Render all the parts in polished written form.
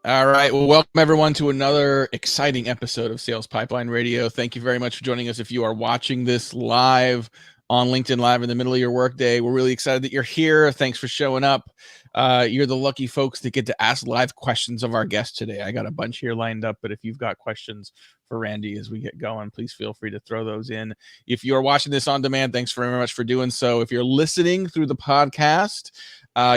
All right. Well, welcome everyone to another exciting episode of Sales Pipeline Radio. Thank you very much for joining us. If you are watching this live on LinkedIn Live in the middle of your workday, we're really excited that you're here. Thanks for showing up. You're the lucky folks that get to ask live questions of our guest today. I got a bunch here lined up, but if you've got questions for Randy as we get going, please feel free to throw those in. If you're watching this on demand, thanks very much for doing so. If you're listening through the podcast,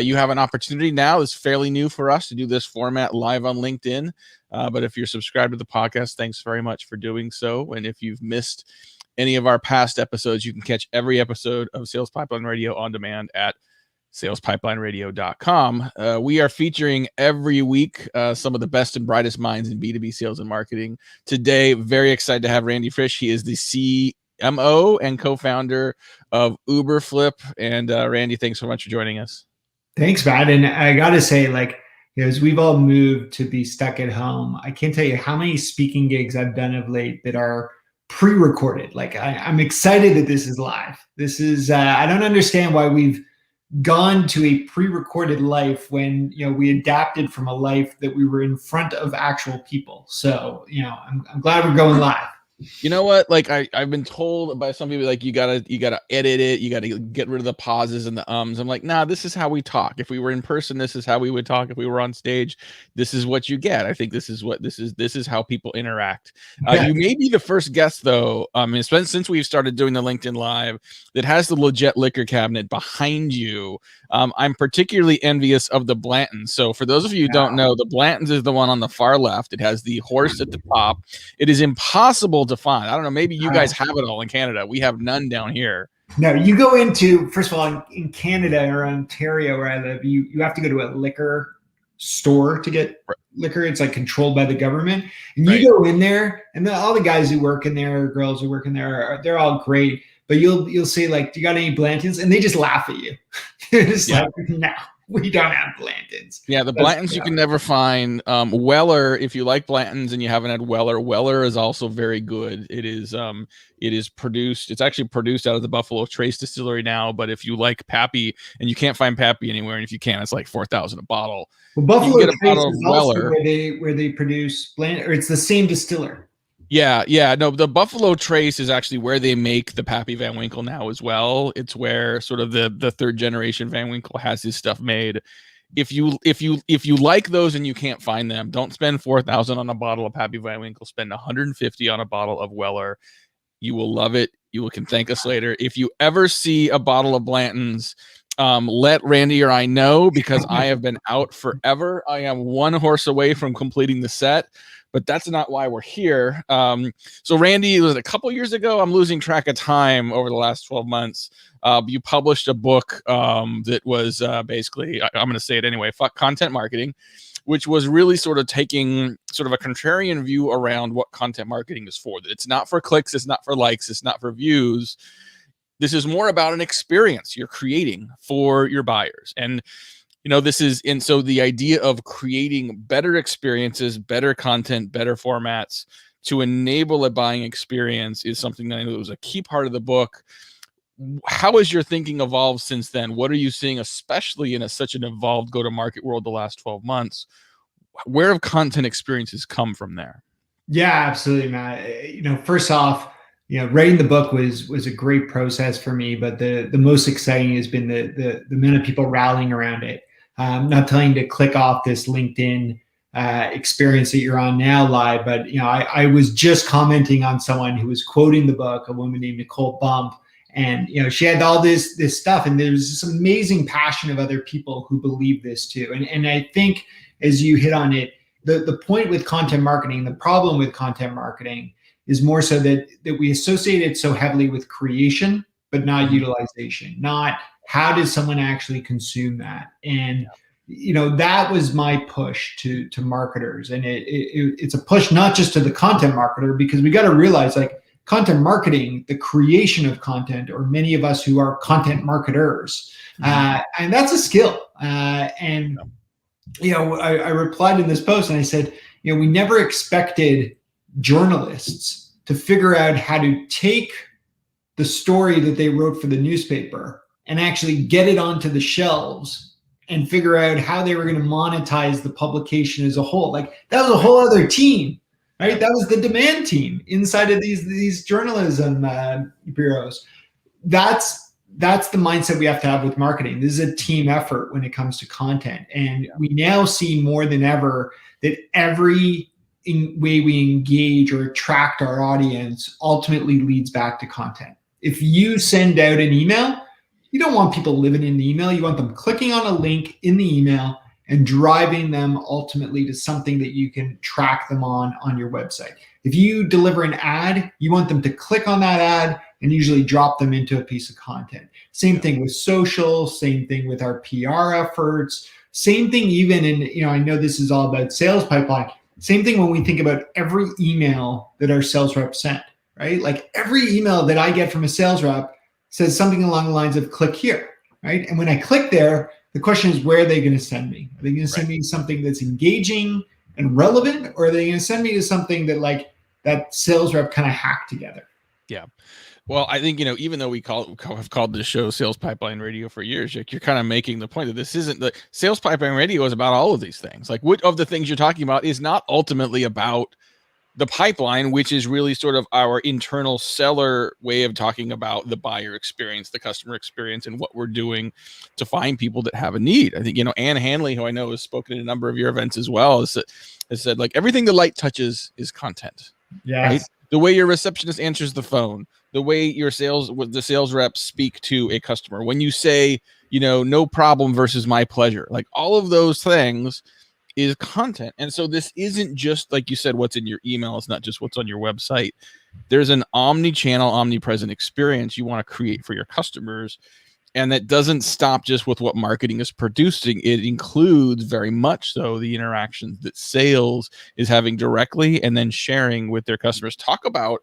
you have an opportunity now. It's fairly new for us to do this format live on LinkedIn. But if you're subscribed to the podcast, thanks very much for doing so. And if you've missed any of our past episodes, you can catch every episode of Sales Pipeline Radio on demand at salespipelineradio.com. We are featuring every week some of the best and brightest minds in B2B sales and marketing. Today, very excited to have Randy Frisch. He is the CMO and co-founder of Uberflip. And Randy, thanks so much for joining us. Thanks, Matt. And I got to say, as we've all moved to be stuck at home, I can't tell you how many speaking gigs I've done of late that are pre-recorded. I'm excited that this is live. This is, I don't understand why we've gone to a pre-recorded life when, we adapted from a life that we were in front of actual people. So, I'm glad we're going live. You know what? I've been told by some people, you gotta edit it. You gotta get rid of the pauses and the ums. I'm like, nah, this is how we talk. If we were in person, this is how we would talk. If we were on stage, this is what you get. I think this is how people interact. You may be the first guest though. Since we've started doing the LinkedIn Live that has the legit liquor cabinet behind you. I'm particularly envious of the Blantons. So for those of you who don't know, the Blantons is the one on the far left. It has the horse at the top. It is impossible to find. I don't know. Maybe you guys have it all in Canada. We have none down here. No, you go into, first of all, in Canada or Ontario where I live, you have to go to a liquor store to get liquor. It's controlled by the government. And you go in there and all the guys who work in there, girls who work in there, they're all great. But you'll say, do you got any Blantons? And they just laugh at you. It's no, we don't have Blantons. Yeah, the Blantons you can never find. Weller, if you like Blantons and you haven't had Weller is also very good. It is produced. It's actually produced out of the Buffalo Trace Distillery now. But if you like Pappy and you can't find Pappy anywhere, and if you can, it's like $4,000 a bottle. Well, Buffalo Trace is also where they produce Blanton, or it's the same distiller. Yeah. No, the Buffalo Trace is actually where they make the Pappy Van Winkle now as well. It's where sort of the third generation Van Winkle has his stuff made. If you like those and you can't find them, don't spend $4,000 on a bottle of Pappy Van Winkle. Spend $150 on a bottle of Weller. You will love it. You can thank us later. If you ever see a bottle of Blanton's, let Randy or I know, because I have been out forever. I am one horse away from completing the set. But that's not why we're here. So Randy, was it a couple years ago? I'm losing track of time over the last 12 months. You published a book that was basically, I'm going to say it anyway, Fuck Content Marketing, which was really sort of taking sort of a contrarian view around what content marketing is for. That it's not for clicks, it's not for likes, it's not for views. This is more about an experience you're creating for your buyers. And so the idea of creating better experiences, better content, better formats to enable a buying experience is something that I know was a key part of the book. How has your thinking evolved since then? What are you seeing, especially in such an evolved go-to-market world the last 12 months? Where have content experiences come from there? Yeah, absolutely, Matt. First off, writing the book was a great process for me, but the most exciting has been the amount of people rallying around it. I'm not telling you to click off this LinkedIn experience that you're on now live, but I was just commenting on someone who was quoting the book, a woman named Nicole Bump, and she had all this stuff, and there's this amazing passion of other people who believe this too. And I think, as you hit on it, the point with content marketing, the problem with content marketing is more so that we associate it so heavily with creation, but not utilization, not how does someone actually consume that? And that was my push to marketers, and it's a push not just to the content marketer, because we got to realize content marketing, the creation of content, or many of us who are content marketers, and that's a skill. I replied in this post and I said, we never expected journalists to figure out how to take the story that they wrote for the newspaper and actually get it onto the shelves and figure out how they were going to monetize the publication as a whole. Like that was a whole other team, right? That was the demand team inside of these journalism bureaus. That's the mindset we have to have with marketing. This is a team effort when it comes to content. And we now see more than ever that every way we engage or attract our audience ultimately leads back to content. If you send out an email, you don't want people living in the email. You want them clicking on a link in the email and driving them ultimately to something that you can track them on your website. If you deliver an ad, you want them to click on that ad and usually drop them into a piece of content. Same thing with social, same thing with our PR efforts, same thing even in, I know this is all about sales pipeline. Same thing when we think about every email that our sales rep sent, right? Like every email that I get from a sales rep says something along the lines of click here, right? And when I click there, the question is, where are they going to send me? Are they going to send me something that's engaging and relevant, or are they going to send me to something that like that sales rep kind of hacked together? Yeah. Well, I think, even though we have called this show Sales Pipeline Radio for years, Jake, you're kind of making the point that this isn't the Sales Pipeline Radio is about all of these things. Like, which of the things you're talking about is not ultimately about the pipeline, which is really sort of our internal seller way of talking about the buyer experience, the customer experience, and what we're doing to find people that have a need. I think, Ann Hanley, who I know has spoken at a number of your events as well, has said, like, everything the light touches is content. Yeah. Right? The way your receptionist answers the phone, the way the sales reps speak to a customer, when you say, no problem versus my pleasure, like all of those things is content. And so this isn't just, like you said, what's in your email. It's not just what's on your website. There's an omni-channel, omnipresent experience you want to create for your customers. And that doesn't stop just with what marketing is producing. It includes very much so the interactions that sales is having directly and then sharing with their customers. Talk about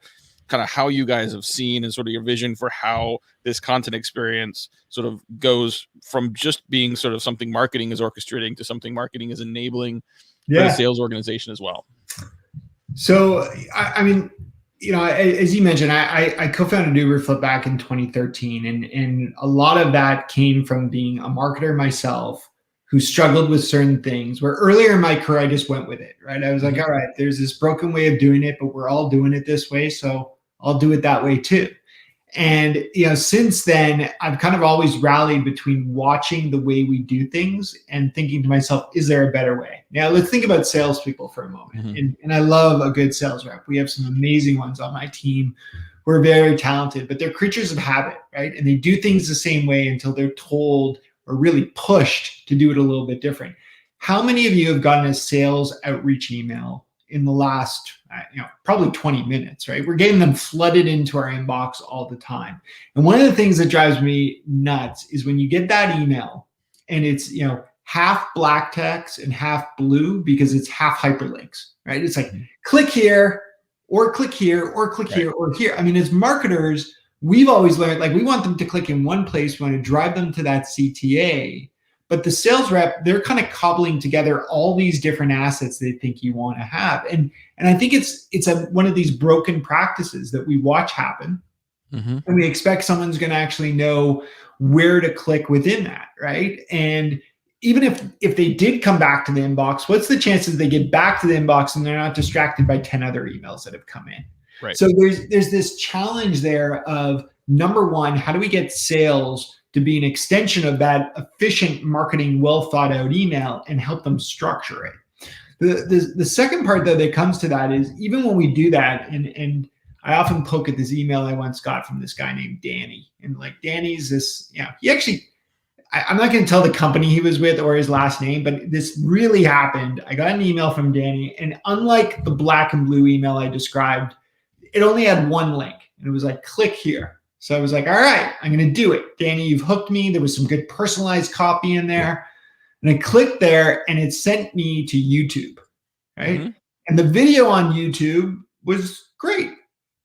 kind of how you guys have seen and sort of your vision for how this content experience sort of goes from just being sort of something marketing is orchestrating to something marketing is enabling for the sales organization as well. So, I mean, as you mentioned, I co-founded Uberflip back in 2013, and a lot of that came from being a marketer myself who struggled with certain things, where earlier in my career, I just went with it, right? I was like, all right, there's this broken way of doing it, but we're all doing it this way, so I'll do it that way too. And, since then, I've kind of always rallied between watching the way we do things and thinking to myself, is there a better way? Now, let's think about salespeople for a moment. Mm-hmm. And I love a good sales rep. We have some amazing ones on my team who are very talented, but they're creatures of habit, right? And they do things the same way until they're told or really pushed to do it a little bit different. How many of you have gotten a sales outreach email in the last, probably 20 minutes, right? We're getting them flooded into our inbox all the time. And one of the things that drives me nuts is when you get that email and it's, half black text and half blue because it's half hyperlinks, right? It's like, click here or click here or click here or here. I mean, as marketers, we've always learned, like, we want them to click in one place. We want to drive them to that CTA. But the sales rep, they're kind of cobbling together all these different assets they think you want to have. And I think it's one of these broken practices that we watch happen. Mm-hmm. And we expect someone's going to actually know where to click within that, right? And even if they did come back to the inbox, what's the chances they get back to the inbox and they're not distracted by 10 other emails that have come in? Right. So there's this challenge there of, number one, how do we get sales to be an extension of that efficient marketing, well thought out email and help them structure it? The second part though that comes to that is, even when we do that, and I often poke at this email I once got from this guy named Danny, and like, Danny's this, he actually, I'm not going to tell the company he was with or his last name, but this really happened. I got an email from Danny, and unlike the black and blue email I described, it only had one link, and it was like, click here. So I was like, all right, I'm going to do it. Danny, you've hooked me. There was some good personalized copy in there. And I clicked there and it sent me to YouTube, right? Mm-hmm. And the video on YouTube was great.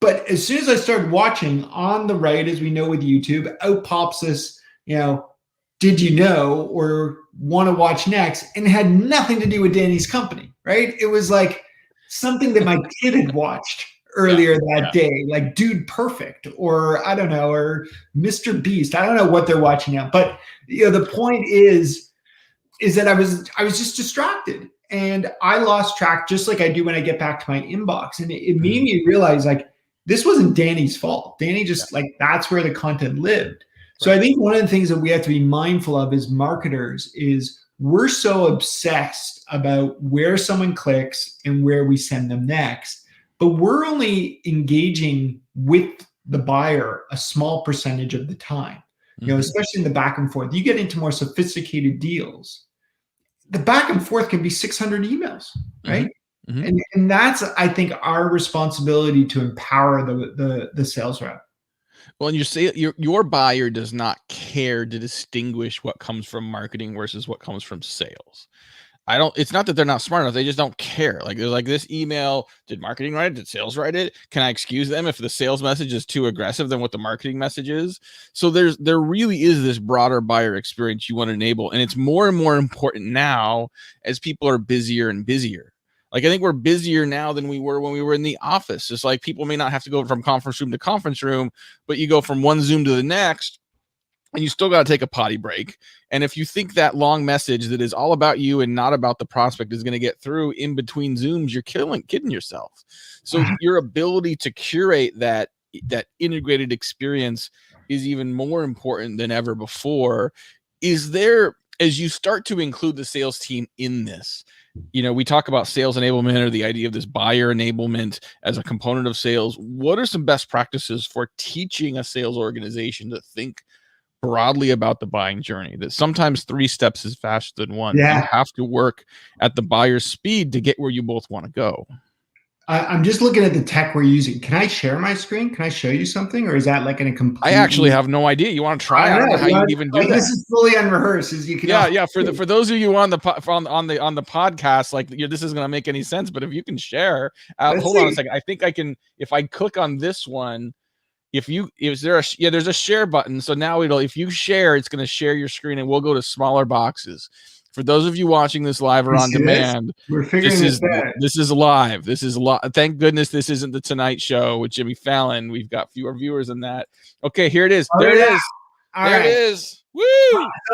But as soon as I started watching, on the right, as we know with YouTube, out pops this, did you know, or want to watch next? And it had nothing to do with Danny's company, right? It was like something that my kid had watched earlier that day, like Dude Perfect, or I don't know, or Mr. Beast. I don't know what they're watching now, but the point is, is that I was just distracted and I lost track, just like I do when I get back to my inbox. And it made me realize like this wasn't Danny's fault. Danny just like that's where the content lived. So I think one of the things that we have to be mindful of as marketers is we're so obsessed about where someone clicks and where we send them next, but we're only engaging with the buyer a small percentage of the time. You know, especially in the back and forth. You get into more sophisticated deals, the back and forth can be 600 emails, right? And that's, I think, our responsibility to empower the sales rep. Well, and you say your buyer does not care to distinguish what comes from marketing versus what comes from sales. It's not that they're not smart enough. They just don't care. Like they're like, this email, did marketing write it? Did sales write it? Can I excuse them if the sales message is too aggressive than what the marketing message is? So there really is this broader buyer experience you want to enable. And it's more and more important now as people are busier and busier. Like I think we're busier now than we were when we were in the office. It's like people may not have to go from conference room to conference room, but you go from one Zoom to the next. And you still got to take a potty break. And if you think that long message that is all about you and not about the prospect is going to get through in between Zooms, you're kidding yourself. So your ability to curate that integrated experience is even more important than ever before. Is there, as you start to include the sales team in this, you know, we talk about sales enablement or the idea of this buyer enablement as a component of sales. What are some best practices for teaching a sales organization to think broadly about the buying journey, that sometimes 3 steps is faster than 1? You have to work at the buyer's speed to get where you both want to go. I'm just looking at the tech we're using. Can I share my screen? Can I show you something, or is that like in a complete? I actually have no idea. You want to try? I don't know how you even do that. This is fully unrehearsed, as you can. Yeah. For those of you on the podcast, like this isn't gonna make any sense. But if you can share, hold on a second. I think I can. If I click on this one. There's a share button. So now if you share, it's going to share your screen and we'll go to smaller boxes. For those of you watching this live or on demand, we're figuring this is live. This is Thank goodness this isn't the Tonight Show with Jimmy Fallon. We've got fewer viewers than that. Okay, here it is. There it is. There it is. Woo!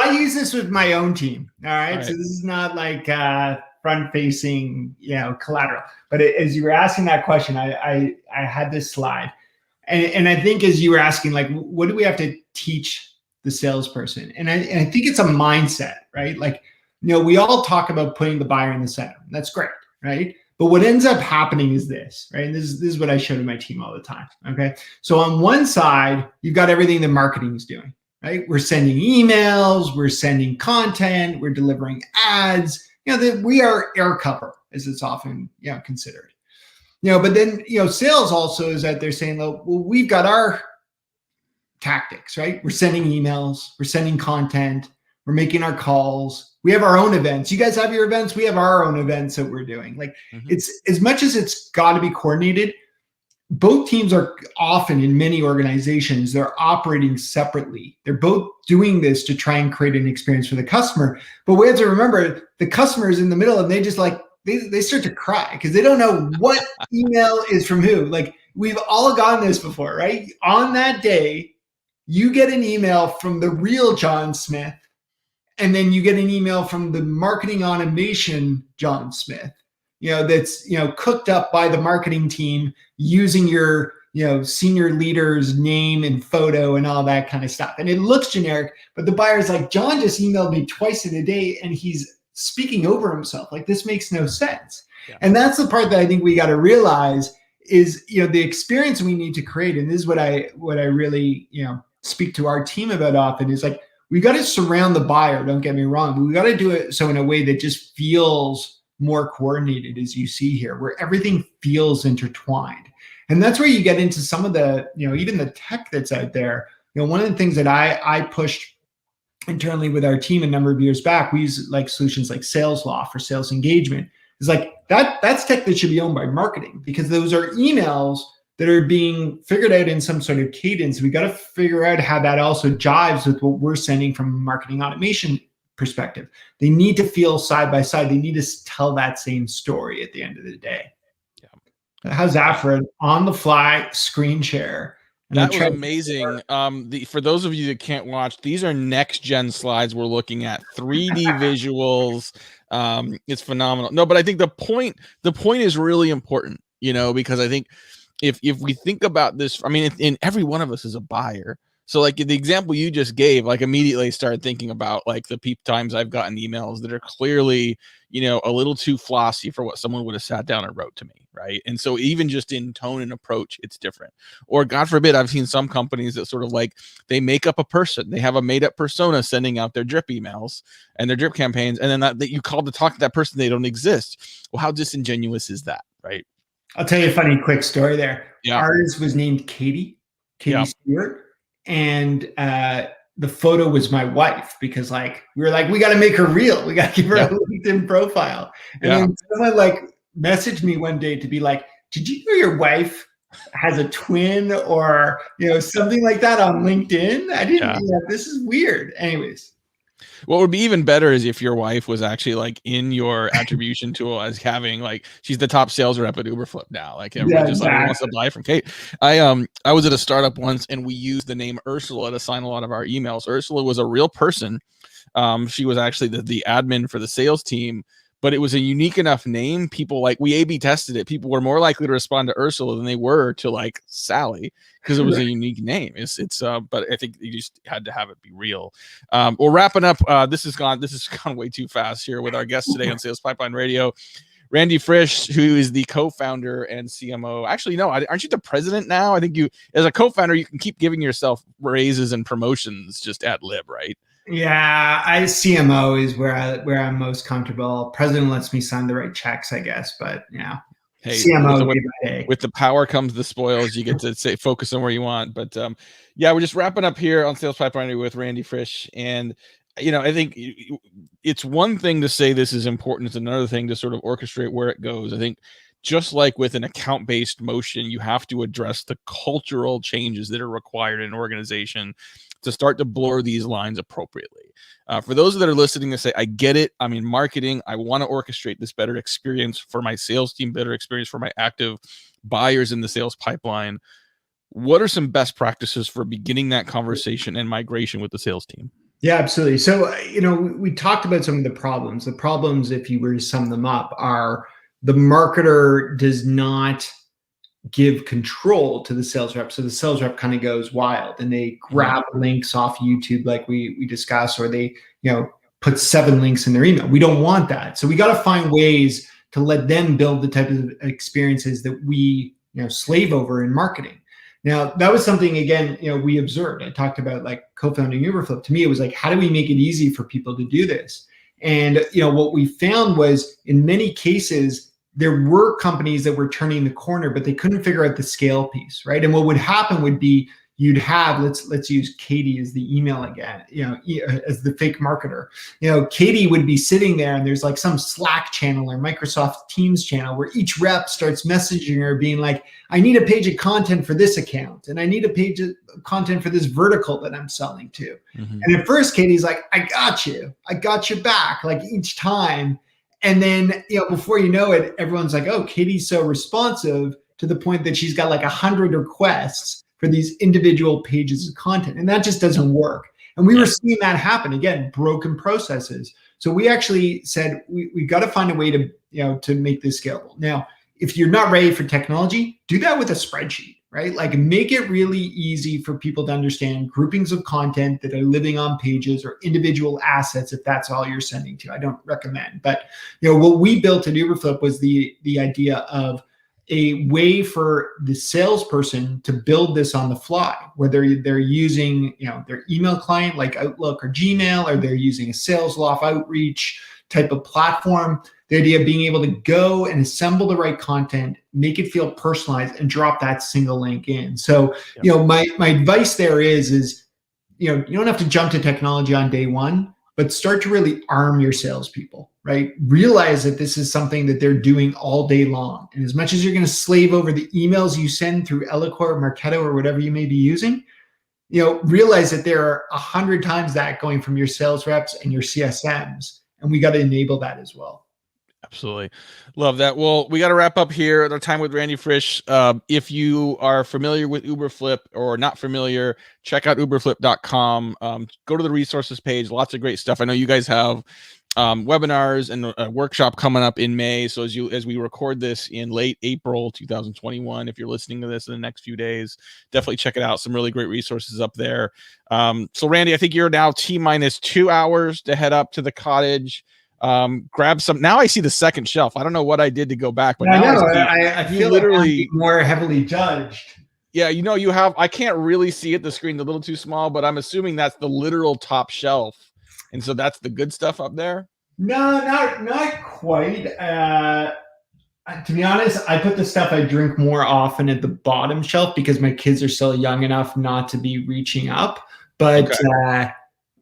I use this with my own team. All right. So this is not like front facing, collateral. But as you were asking that question, I had this slide. And I think as you were asking, like, what do we have to teach the salesperson? And I think it's a mindset, right? Like, we all talk about putting the buyer in the center. That's great, right? But what ends up happening is this, right? And this is what I show to my team all the time, okay? So on one side, you've got everything that marketing is doing, right? We're sending emails, we're sending content, we're delivering ads. We are air cover, as it's often considered. But then, sales also is that they're saying, well, we've got our tactics, right? We're sending emails, we're sending content, we're making our calls. We have our own events. You guys have your events. We have our own events that we're doing. Like it's as much as it's got to be coordinated. Both teams are often in many organizations, they're operating separately. They're both doing this to try and create an experience for the customer. But we have to remember the customer is in the middle and they just they start to cry because they don't know what email is from who. Like we've all gotten this before, right? On that day, you get an email from the real John Smith, and then you get an email from the marketing automation John Smith, that's, cooked up by the marketing team using your, senior leader's name and photo and all that kind of stuff. And it looks generic, but the buyer's like, John just emailed me twice in a day and he's speaking over himself. Like this makes no sense. Yeah. And that's the part that I think we got to realize is, the experience we need to create. And this is what I really, speak to our team about often is like, we got to surround the buyer. Don't get me wrong. But we got to do it so in a way that just feels more coordinated, as you see here, where everything feels intertwined. And that's where you get into some of the, even the tech that's out there. One of the things that I pushed internally with our team a number of years back, we use like solutions like SalesLoft for sales engagement. It's like that's tech that should be owned by marketing because those are emails that are being figured out in some sort of cadence. We got to figure out how that also jives with what we're sending from a marketing automation perspective. They need to feel side by side. They need to tell that same story at the end of the day. Yeah. How's that for an on the fly screen share? And I That was tried. amazing. For those of you that can't watch, these are next gen slides we're looking at, 3D visuals. It's phenomenal. No, but I think the point is really important, because I think if we think about this, I mean, in every one of us is a buyer. So like the example you just gave, like immediately started thinking about like the times I've gotten emails that are clearly, a little too flossy for what someone would have sat down and wrote to me. Right. And so even just in tone and approach, it's different. Or God forbid, I've seen some companies that sort of like they make up a person. They have a made up persona sending out their drip emails and their drip campaigns. And then that you call to talk to that person, they don't exist. Well, how disingenuous is that? Right. I'll tell you a funny quick story there. Yeah. Ours was named Katie Yeah. Stewart. And the photo was my wife because we were like, we got to make her real. We got to give her a LinkedIn profile. And then someone messaged me one day to be like, did you know your wife has a twin or, something like that on LinkedIn? I didn't, this is weird. Anyways. What would be even better is if your wife was actually like in your attribution tool as having like she's the top sales rep at Uberflip now. Like everyone wants to buy from Kate. I was at a startup once and we used the name Ursula to sign a lot of our emails. Ursula was a real person. She was actually the admin for the sales team, but it was a unique enough name. People we A/B tested it. People were more likely to respond to Ursula than they were to like Sally because it was a unique name. But I think you just had to have it be real. We're wrapping up. This has gone way too fast here with our guest today on Sales Pipeline Radio, Randy Frisch, who is the co-founder and CMO. Actually, no, aren't you the president now? I think you, as a co-founder, you can keep giving yourself raises and promotions just ad lib, right? Yeah, CMO is where I'm most comfortable. President lets me sign the right checks, I guess, but yeah. Hey, CMO with the power comes the spoils. You get to focus on where you want. But we're just wrapping up here on Sales Pipeline with Randy Frisch. And, I think it's one thing to say this is important. It's another thing to sort of orchestrate where it goes. I think just like with an account-based motion, you have to address the cultural changes that are required in an organization to start to blur these lines appropriately. For those that are listening to say, I get it. I'm in marketing. I want to orchestrate this better experience for my sales team, better experience for my active buyers in the sales pipeline. What are some best practices for beginning that conversation and migration with the sales team? Yeah, absolutely. So, we talked about some of the problems. The problems, if you were to sum them up, are the marketer does not give control to the sales rep. So the sales rep kind of goes wild and they grab links off YouTube like we discussed, or they, put 7 links in their email. We don't want that. So we got to find ways to let them build the type of experiences that we, slave over in marketing. Now, that was something, again, we observed. I talked about co-founding Uberflip. To me, it was how do we make it easy for people to do this? And, what we found was in many cases, there were companies that were turning the corner, but they couldn't figure out the scale piece, right? And what would happen would be you'd have, let's use Katie as the email again, as the fake marketer. Katie would be sitting there and there's some Slack channel or Microsoft Teams channel where each rep starts messaging her being like, I need a page of content for this account and I need a page of content for this vertical that I'm selling to. And at first, Katie's like, I got your back, each time. And then, before you know it, everyone's like, oh, Katie's so responsive to the point that she's got 100 requests for these individual pages of content. And that just doesn't work. And we were seeing that happen, again, broken processes. So we actually said, we got to find a way to, to make this scalable. Now, if you're not ready for technology, do that with a spreadsheet, right? Make it really easy for people to understand groupings of content that are living on pages or individual assets, if that's all you're sending to. I don't recommend. But, what we built at Uberflip was the idea of a way for the salesperson to build this on the fly, whether they're using, their email client like Outlook or Gmail, or they're using a SalesLoft outreach type of platform. The idea of being able to go and assemble the right content, make it feel personalized, and drop that single link in. So, my advice there is, you don't have to jump to technology on day one, but start to really arm your salespeople, right? Realize that this is something that they're doing all day long. And as much as you're going to slave over the emails you send through Eloquent or Marketo or whatever you may be using, realize that there are 100 times that going from your sales reps and your CSMs. And we got to enable that as well. Absolutely. Love that. Well, we got to wrap up here at our time with Randy Frisch. If you are familiar with Uberflip or not familiar, check out uberflip.com. Go to the resources page. Lots of great stuff. I know you guys have webinars and a workshop coming up in May. So as we record this in late April 2021, if you're listening to this in the next few days, definitely check it out. Some really great resources up there. So Randy, I think you're now T-minus 2 hours to head up to the cottage. Grab some. Now I see the second shelf. I don't know what I did to go back, but now I feel literally like I'm more heavily judged. Yeah, you have. I can't really see it. The screen's a little too small, but I'm assuming that's the literal top shelf, and so that's the good stuff up there. No, not quite. To be honest, I put the stuff I drink more often at the bottom shelf because my kids are still young enough not to be reaching up, but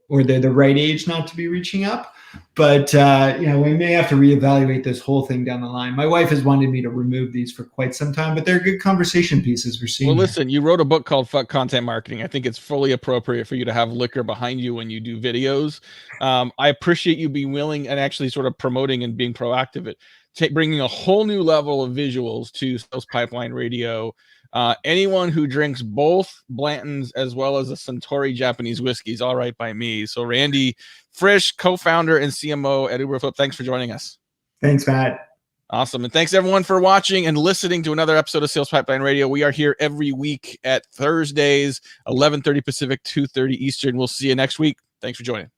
or they're the right age not to be reaching up. But we may have to reevaluate this whole thing down the line. My wife has wanted me to remove these for quite some time, but they're good conversation pieces we're seeing. Well, listen, you wrote a book called Fuck Content Marketing. I think it's fully appropriate for you to have liquor behind you when you do videos. I appreciate you being willing and actually sort of promoting and being proactive at bringing a whole new level of visuals to Sales Pipeline Radio. Anyone who drinks both Blanton's as well as a Suntory Japanese whiskey is all right by me. So Randy Frisch, co-founder and CMO at Uberflip, thanks for joining us. Thanks, Matt. Awesome. And thanks everyone for watching and listening to another episode of Sales Pipeline Radio. We are here every week at Thursdays, 11:30 Pacific, 2:30 Eastern. We'll see you next week. Thanks for joining.